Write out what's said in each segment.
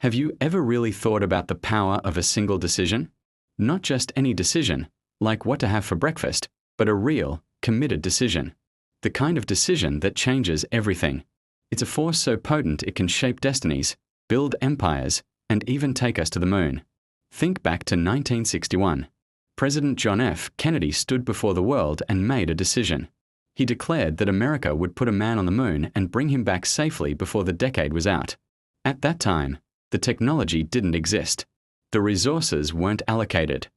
Have you ever really thought about the power of a single decision? Not just any decision, like what to have for breakfast, but a real, committed decision. The kind of decision that changes everything. It's a force so potent it can shape destinies, build empires, and even take us to the moon. Think back to 1961. President John F. Kennedy stood before the world and made a decision. He declared that America would put a man on the moon and bring him back safely before the decade was out. At that time, the technology didn't exist. The resources weren't allocated.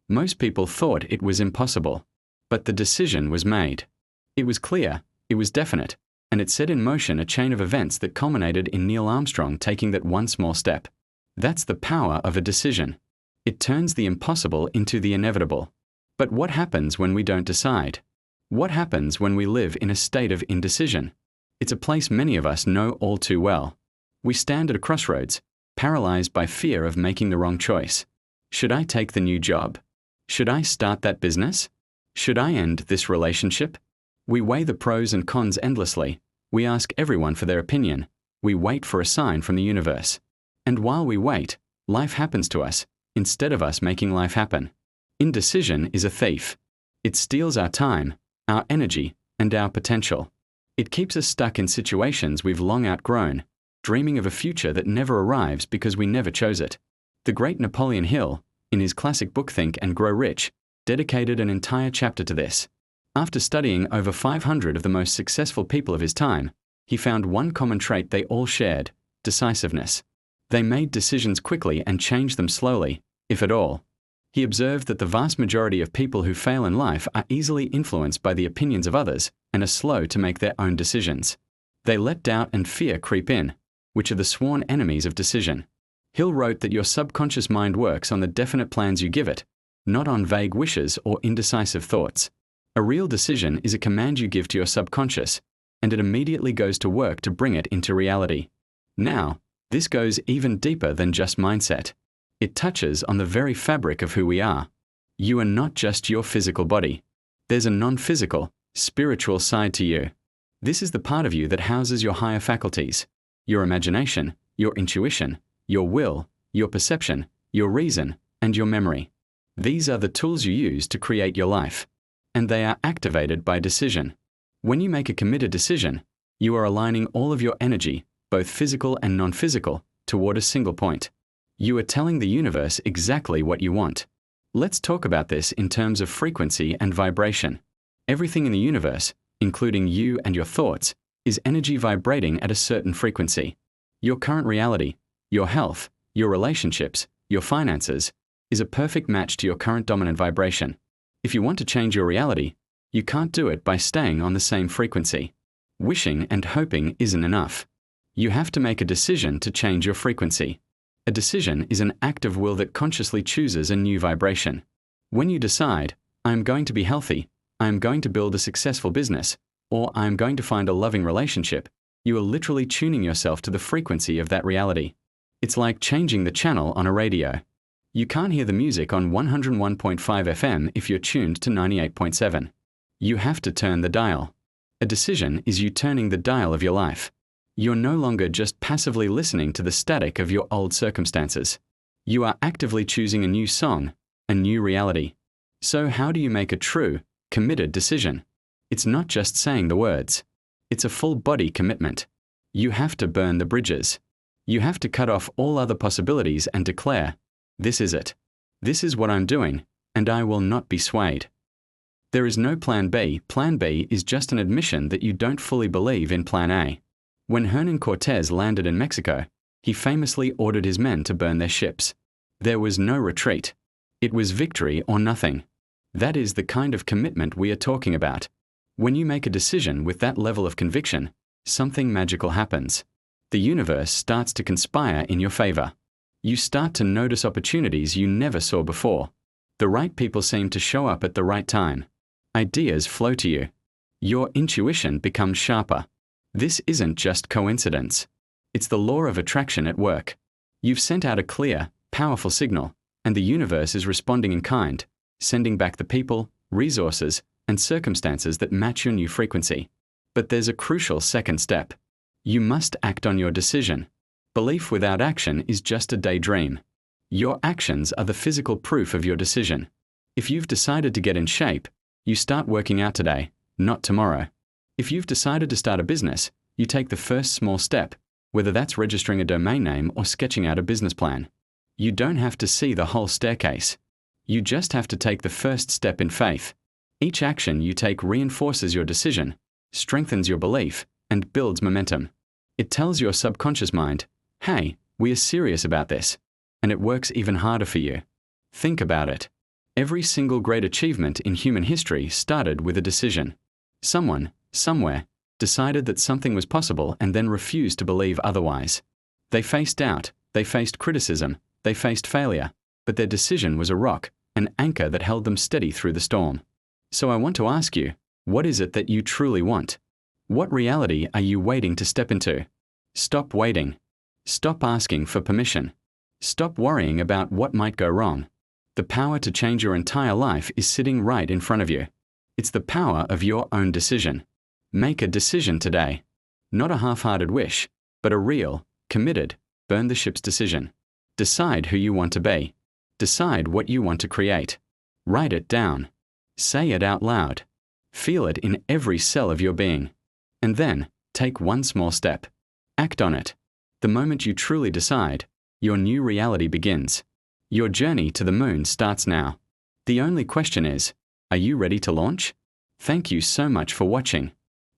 Most people thought it was impossible. But the decision was made. It was clear, it was definite, and it set in motion a chain of events that culminated in Neil Armstrong taking that one small step. That's the power of a decision. It turns the impossible into the inevitable. But what happens when we don't decide? What happens when we live in a state of indecision? It's a place many of us know all too well. We stand at a crossroads, paralyzed by fear of making the wrong choice. Should I take the new job? Should I start that business? Should I end this relationship? We weigh the pros and cons endlessly. We ask everyone for their opinion. We wait for a sign from the universe. And while we wait, life happens to us, instead of us making life happen. Indecision is a thief. It steals our time, our energy, and our potential. It keeps us stuck in situations we've long outgrown, dreaming of a future that never arrives because we never chose it. The great Napoleon Hill, in his classic book Think and Grow Rich, dedicated an entire chapter to this. After studying over 500 of the most successful people of his time, he found one common trait they all shared: decisiveness. They made decisions quickly and changed them slowly, if at all. He observed that the vast majority of people who fail in life are easily influenced by the opinions of others and are slow to make their own decisions. They let doubt and fear creep in, which are the sworn enemies of decision. Hill wrote that your subconscious mind works on the definite plans you give it, not on vague wishes or indecisive thoughts. A real decision is a command you give to your subconscious, and it immediately goes to work to bring it into reality. Now, this goes even deeper than just mindset. It touches on the very fabric of who we are. You are not just your physical body. There's a non-physical, spiritual side to you. This is the part of you that houses your higher faculties, your imagination, your intuition, your will, your perception, your reason, and your memory. These are the tools you use to create your life, and they are activated by decision. When you make a committed decision, you are aligning all of your energy, both physical and non-physical, toward a single point. You are telling the universe exactly what you want. Let's talk about this in terms of frequency and vibration. Everything in the universe, including you and your thoughts, is energy vibrating at a certain frequency. Your current reality, your health, your relationships, your finances, is a perfect match to your current dominant vibration. If you want to change your reality, you can't do it by staying on the same frequency. Wishing and hoping isn't enough. You have to make a decision to change your frequency. A decision is an act of will that consciously chooses a new vibration. When you decide, I am going to be healthy, I am going to build a successful business, or I am going to find a loving relationship, you are literally tuning yourself to the frequency of that reality. It's like changing the channel on a radio. You can't hear the music on 101.5 FM if you're tuned to 98.7. You have to turn the dial. A decision is you turning the dial of your life. You're no longer just passively listening to the static of your old circumstances. You are actively choosing a new song, a new reality. So how do you make a true, committed decision? It's not just saying the words. It's a full-body commitment. You have to burn the bridges. You have to cut off all other possibilities and declare, this is it. This is what I'm doing, and I will not be swayed. There is no plan B. Plan B is just an admission that you don't fully believe in plan A. When Hernan Cortés landed in Mexico, he famously ordered his men to burn their ships. There was no retreat. It was victory or nothing. That is the kind of commitment we are talking about. When you make a decision with that level of conviction, something magical happens. The universe starts to conspire in your favor. You start to notice opportunities you never saw before. The right people seem to show up at the right time. Ideas flow to you. Your intuition becomes sharper. This isn't just coincidence. It's the law of attraction at work. You've sent out a clear, powerful signal, and the universe is responding in kind, sending back the people, resources, and circumstances that match your new frequency. But there's a crucial second step. You must act on your decision. Belief without action is just a daydream. Your actions are the physical proof of your decision. If you've decided to get in shape, you start working out today, not tomorrow. If you've decided to start a business, you take the first small step, whether that's registering a domain name or sketching out a business plan. You don't have to see the whole staircase. You just have to take the first step in faith. Each action you take reinforces your decision, strengthens your belief, and builds momentum. It tells your subconscious mind, hey, we are serious about this. And it works even harder for you. Think about it. Every single great achievement in human history started with a decision. Someone, somewhere, decided that something was possible and then refused to believe otherwise. They faced doubt, they faced criticism, they faced failure, but their decision was a rock, an anchor that held them steady through the storm. So I want to ask you, what is it that you truly want? What reality are you waiting to step into? Stop waiting. Stop asking for permission. Stop worrying about what might go wrong. The power to change your entire life is sitting right in front of you. It's the power of your own decision. Make a decision today. Not a half-hearted wish, but a real, committed, burn the ships decision. Decide who you want to be. Decide what you want to create. Write it down. Say it out loud. Feel it in every cell of your being. And then, take one small step. Act on it. The moment you truly decide, your new reality begins. Your journey to the moon starts now. The only question is, are you ready to launch? Thank you so much for watching.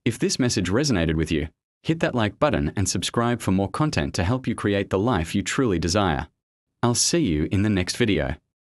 If this message resonated with you, hit that like button and subscribe for more content to help you create the life you truly desire. I'll see you in the next video.